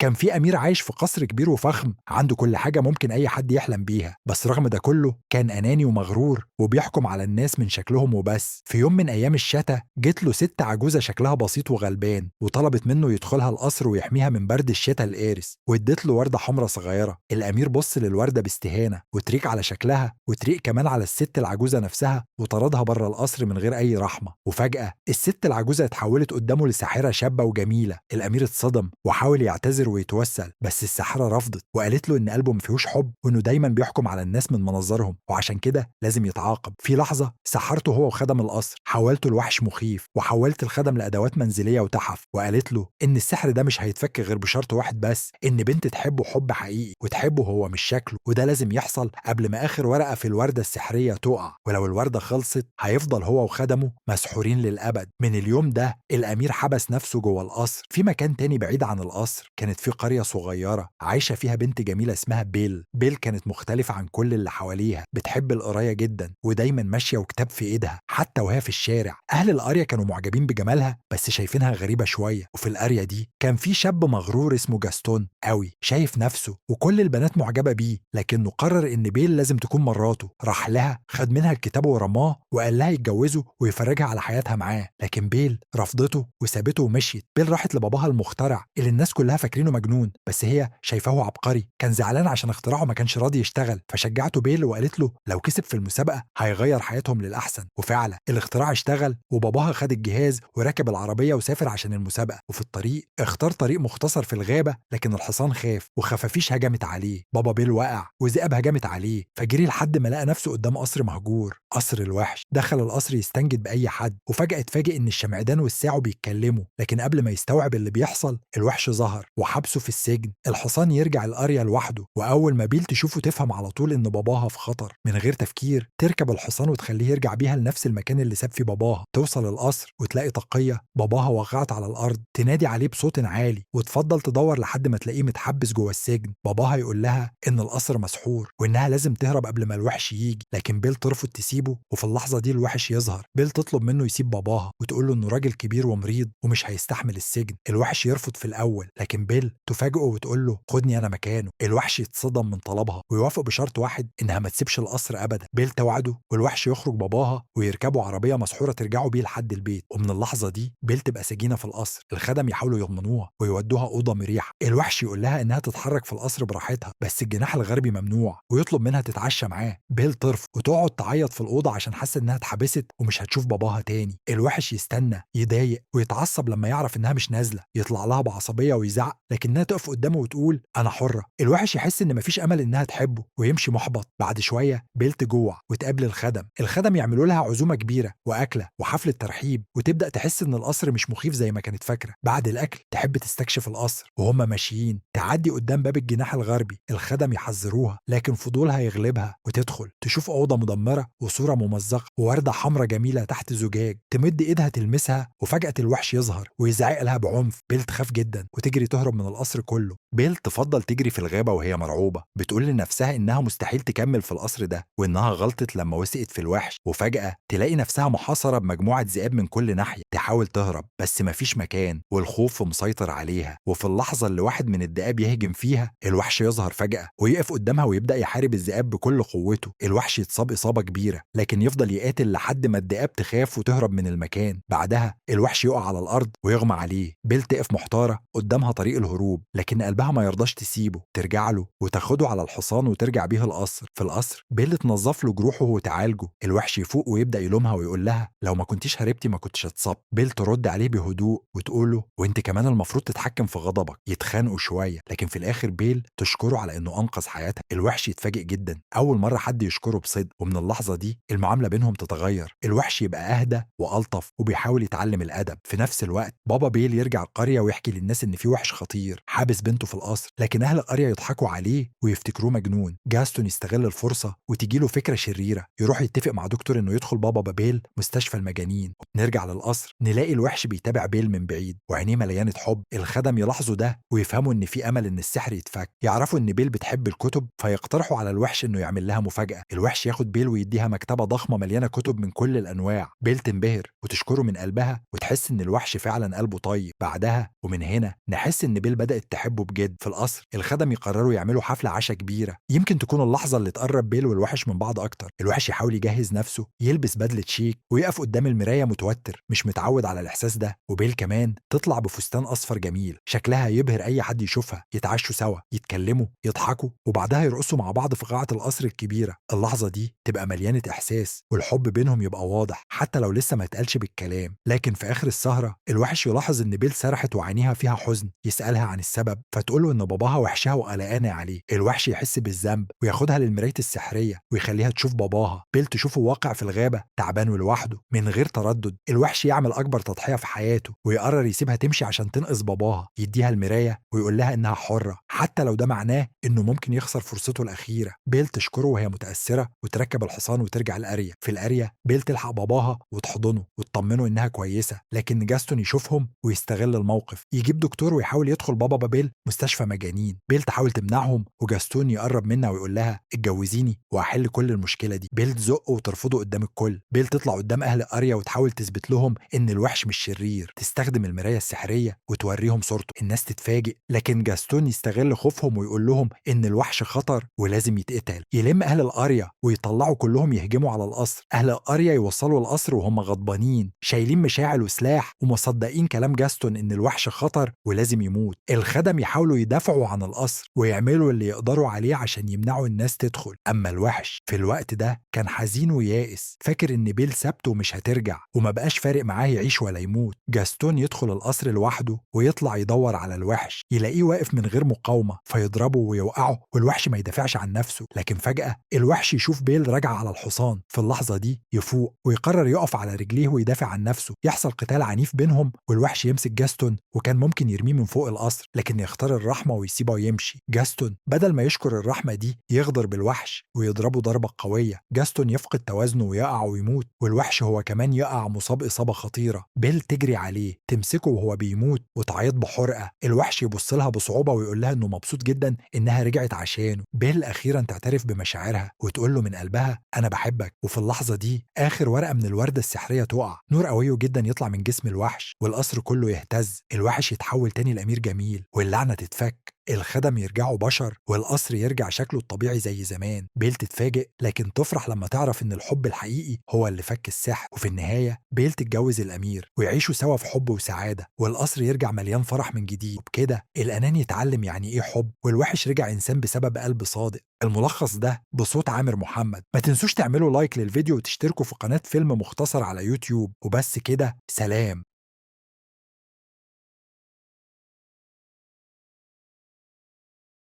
كان في أمير عايش في قصر كبير وفخم عنده كل حاجة ممكن أي حد يحلم بيها، بس رغم ده كله كان أناني ومغرور وبيحكم على الناس من شكلهم وبس. في يوم من أيام الشتا جت له ست عجوزة شكلها بسيط وغلبان وطلبت منه يدخلها القصر ويحميها من برد الشتا القارس، وادت له وردة حمراء صغيرة. الأمير بص للوردة باستهانة وتريق على شكلها وتريق كمان على الست العجوزة نفسها وطردها بره القصر من غير أي رحمة. وفجأة الست العجوزة اتحولت قدامه لساحرة شابة وجميلة. الأمير اتصدم وحاول يعتذر ويتوسل، بس الساحرة رفضت وقالت له إن قلبه مفيهوش حب وإنه دايما بيحكم على الناس من مناظرهم وعشان كده لازم يتعاقب. في لحظة سحرته هو وخدم القصر، حولته لوحش مخيف وحولت الخدم لأدوات منزلية وتحف، وقالت له إن السحر ده مش هيتفك غير بشرط واحد بس، إن بنت تحبه حب حقيقي وتحبه هو مش شكله، وده لازم يحصل قبل ما آخر ورقة في الوردة السحرية تقع، ولو الوردة خلصت هيفضل هو وخدمه مسحورين للأبد. من اليوم ده الأمير حبس نفسه جوه القصر. في مكان تاني بعيد عن القصر كانت في قرية صغيرة عايشة فيها بنت جميلة اسمها بيل. بيل كانت مختلفة عن كل اللي حواليها، بتحب القراية جدا ودايما ماشية وكتاب في ايدها حتى وهي في الشارع. أهل القرية كانوا معجبين بجمالها بس شايفينها غريبة شوية. وفي القرية دي كان في شاب مغرور اسمه جاستون قوي، شايف نفسه وكل البنات معجبة بيه، لكنه قرر إن بيل لازم تكون مراته. راح لها خد منها الكتاب ورماه وقال لها يتجوزوا ويفرجها على حياتها معاه، لكن بيل رفضته وسابته ومشيت. بيل راحت لباباها المخترع اللي الناس كلها فاكرينه مجنون بس هي شايفاه عبقري. كان زعلان عشان اختراعه ما كانش راضي يشتغل، فشجعته بيل وقالت له لو كسب في المسابقة هيغير حياتهم للأحسن. وفعلا الاختراع اشتغل وباباها خد الجهاز وركب العربية وسافر عشان المسابقة. وفي الطريق اختار طريق مختصر في الغابة، لكن الحصان خاف وخفافيش هجمت عليه. بابا بيل وقع وذئاب هجمت عليه، فجري لحد ما لقى نفسه قدام قصر مهجور، قصر الوحش. دخل القصر يستنجد بأي حد، وفجأة اتفاجئ إن الشمعدان والساعة بيتكلموا، لكن قبل ما يستوعب اللي بيحصل الوحش ظهر وحبسه في السجن. الحصان يرجع القرية لوحده، وأول ما بيل تشوفه تفهم على طول إن باباها في خطر. من غير تفكير تركب الحصان وتخليه يرجع بيها لنفس المكان اللي ساب فيه باباها. توصل القصر وتلاقي طاقية باباها وقعت على الأرض، تنادي عليه بصوت عالي وتفضل تدور لحد ما تلاقيه متحبس جوه السجن. باباها يقول لها إن القصر مسحور وإنها لازم تهرب قبل ما الوحش يجي، لكن بيل ترفض تسيبه. وفي اللحظة دي الوحش يظهر. بيل تطلب منه يسيب باباها وتقول له إنه راجل كبير ومريض ومش هيستحمل السجن. الوحش يرفض في الأول، لكن بيل تفاجئه وتقول له خدني أنا مكانه. الوحش يتصدم من طلبها ويوافق بشرط واحد، إنها ما تسيبش القصر أبدا. بيل توعده والوحش يخرج باباها ويركبوا عربية مسحورة ترجعوا بيه لحد البيت. ومن اللحظة دي بيل تبقى سجينة في القصر. الخدم يحاولوا يضمنوها ويودوها أوضة مريحة. الوحش يقول لها إنها تتحرك في القصر براحتها بس الجناح الغربي ممنوع، ويطلب منها تتعشى معاه. بيل ترفض وتقعد تعيط في الأوضة عشان حاسة إنها اتحبست ومش هتشوف باباها تاني. الوحش يستنى يضايق ويتعصب لما يعرف إنها مش نازلة، يطلع لها بعصبية ويزعق، لكنها تقف قدامه وتقول أنا حرة. الوحش يحس إن مفيش أمل إنها تحبه ويمشي محبط. بعد شوية بيل تجوع وتقابل الخدم يعملوا لها عزومة كبيرة وأكلة وحفلة ترحيب، وتبدأ تحس إن القصر مش مخيف زي ما كانت فاكرة. بعد الأكل تحب تستكشف القصر وهم ماشيين، تعدي قدام باب الجناح الغربي. الخدم يحذروها لكن فضولها يغلبها وتدخل تشوف أوضة مدمرة وصورة ممزقة ووردة حمراء جميلة تحت زجاج. تمد إيدها تلمسها وفجأة الوحش يظهر ويزعق لها بعنف. بيل تخاف جدا وتجري تهرب من القصر كله. بيل تفضل تجري في الغابة وهي مرعوبة، بتقول لنفسها إنها مستحيل تكمل في القصر ده وإنها غلطت لما وثقت في الوحش. وفجأة تلاقي نفسها محاصرة بمجموعة ذئاب من كل ناحية. تحاول تهرب بس مفيش مكان والخوف مسيطر عليها. وفي اللحظة اللي واحد من الذئاب يهجم فيها الوحش يظهر فجأة ويقف قدامها ويبدأ يحارب الذئاب بكل قوته. الوحش يتصاب إصابة كبيرة لكن يفضل يقاتل لحد ما الذئاب تخاف وتهرب من المكان. بعدها الوحش يقع على الأرض ويغمى عليه. بيل تقف محتارة قدامها طريق الهروب، لكن قلبها ما يرضاش تسيبه. ترجع له وتاخده على الحصان وترجع بيه القصر. في القصر بيل تنظف له جروحه وتعالجه. الوحش يفوق ويبدأ يلومها ويقول لها لو ما كنتيش هربتي ما كنتش اتصبت. بيل ترد عليه بهدوء وتقول له وانت كمان المفروض تتحكم في غضبك. يتخانقوا شوية لكن في الآخر بيل تشكره على انه انقذ حياتها. الوحش يتفاجئ جدا، اول مرة حد يشكره بصدق، ومن اللحظة دي المعاملة بينهم تتغير. الوحش يبقى اهدى والطف وبيحاول يتعلم الادب. في نفس الوقت بابا بيل يرجع القرية ويحكي للناس ان في وحش خطير حابس بنته في القصر، لكن اهل القرية يضحكوا عليه ويفتكروه مجنون. جاستون يستغل الفرصة وتجيله فكرة شريرة، يروح يتفق مع دكتور انه يدخل بابا بيل مستشفى المجانين. نرجع للقصر نلاقي الوحش بيتابع بيل من بعيد وعينيه مليانة حب. الخدم يلاحظوا ده ويفهموا ان في امل ان السحر يتفك. يعرفوا ان بيل بتحب الكتب فيقترحوا على الوحش انه يعمل لها مفاجأة. الوحش ياخد بيل ويديها مكتبة ضخمة مليانة كتب من كل الانواع. بيل تنبهر وتشكره من قلبها وتحس ان الوحش فعلا قلبه طيب. بعدها ومن هنا نحس ان بيل بيل بدأت تحبه بجد. في القصر الخدم يقرروا يعملوا حفلة عشاء كبيرة، يمكن تكون اللحظة اللي تقرب بيل والوحش من بعض أكتر. الوحش يحاول يجهز نفسه، يلبس بدلة شيك ويقف قدام المراية متوتر، مش متعود على الإحساس ده. وبيل كمان تطلع بفستان أصفر جميل شكلها يبهر أي حد يشوفها. يتعشوا سوا، يتكلموا، يضحكوا، وبعدها يرقصوا مع بعض في قاعة القصر الكبيرة. اللحظة دي تبقى مليانة إحساس، والحب بينهم يبقى واضح حتى لو لسه ما اتقالش بالكلام. لكن في آخر السهرة الوحش يلاحظ إن بيل سرحت وعينيها فيها حزن، يسألها عن السبب فتقوله إن باباها وحشها وقلقانة عليه. الوحش يحس بالذنب وياخدها للمراية السحرية ويخليها تشوف باباها. بيل تشوفه واقع في الغابة تعبان ولوحده من غير تردد. الوحش يعمل أكبر تضحية في حياته ويقرر يسيبها تمشي عشان تنقذ باباها، يديها المراية ويقول لها إنها حرة حتى لو ده معناه إنه ممكن يخسر فرصته الأخيرة. بيل تشكره وهي متأثرة وتركب الحصان وترجع القرية. في القرية بيل تلحق باباها وتحضنه وتطمنه إنها كويسة، لكن جاستون يشوفهم ويستغل الموقف، يجيب دكتور ويحاول يدخل بابا بيل مستشفى مجانين. بيل تحاول تمنعهم وجاستون يقرب منها ويقول لها اتجوزيني وهحل كل المشكلة دي. بيل تزقه وترفضه قدام الكل. بيل تطلع قدام أهل القرية وتحاول تثبت لهم إن الوحش مش شرير، تستخدم المراية السحرية وتوريهم صورته. الناس تتفاجئ، لكن جاستون يستغل خوفهم ويقول لهم إن الوحش خطر ولازم يتقتل. يلم أهل القرية ويطلعوا كلهم يهجموا على القصر. أهل القرية يوصلوا القصر وهم غضبانين شايلين مشاعل وسلاح ومصدقين كلام جاستون إن الوحش خطر ولازم يموت. الخدم يحاولوا يدافعوا عن القصر ويعملوا اللي يقدروا عليه عشان يمنعوا الناس تدخل. أما الوحش في الوقت ده كان حزين ويائس، فاكر إن بيل سابته ومش هترجع وما بقاش فارق معاه يعيش ولا يموت. جاستون يدخل القصر لوحده ويطلع يدور على الوحش، يلاقيه واقف من غير مقاومة فيضربه ويوقعه والوحش ما يدافعش عن نفسه. لكن فجأة الوحش يشوف بيل راجع على الحصان. في اللحظة دي يفوق ويقرر يقف على رجليه ويدافع عن نفسه. يحصل قتال عنيف بينهم والوحش يمسك جاستون وكان ممكن يرميه من فوق القصر، لكن يختار الرحمة ويسيبه ويمشي. جاستون بدل ما يشكر الرحمة دي يغدر بالوحش ويضربه ضربة قوية. جاستون يفقد توازنه ويقع ويموت، والوحش هو كمان يقع مصاب إصابة خطيرة. بيل تجري عليه تمسكه وهو بيموت وتعيط بحرقة. الوحش يبص لها بصعوبة ويقول لها إنه مبسوط جدا إنها رجعت عشانه. بيل أخيرا تعترف بمشاعرها وتقول له من قلبها أنا بحبك. وفي اللحظة دي آخر ورقة من الوردة السحرية تقع، نور قوي جدا يطلع من جسم الوحش والقصر كله يهتز. الوحش يتحول تاني لأمير جميل واللعنة تتفك. الخدم يرجعوا بشر والقصر يرجع شكله الطبيعي زي زمان. بيل تتفاجئ لكن تفرح لما تعرف ان الحب الحقيقي هو اللي فك السحر. وفي النهاية بيل تتجوز الأمير ويعيشوا سوا في حب وسعادة، والقصر يرجع مليان فرح من جديد. وبكده الأنان يتعلم يعني ايه حب، والوحش رجع إنسان بسبب قلب صادق. الملخص ده بصوت عامر محمد. ما تنسوش تعملوا لايك للفيديو وتشتركوا في قناة فيلم مختصر على يوتيوب. وبس كده، سلام.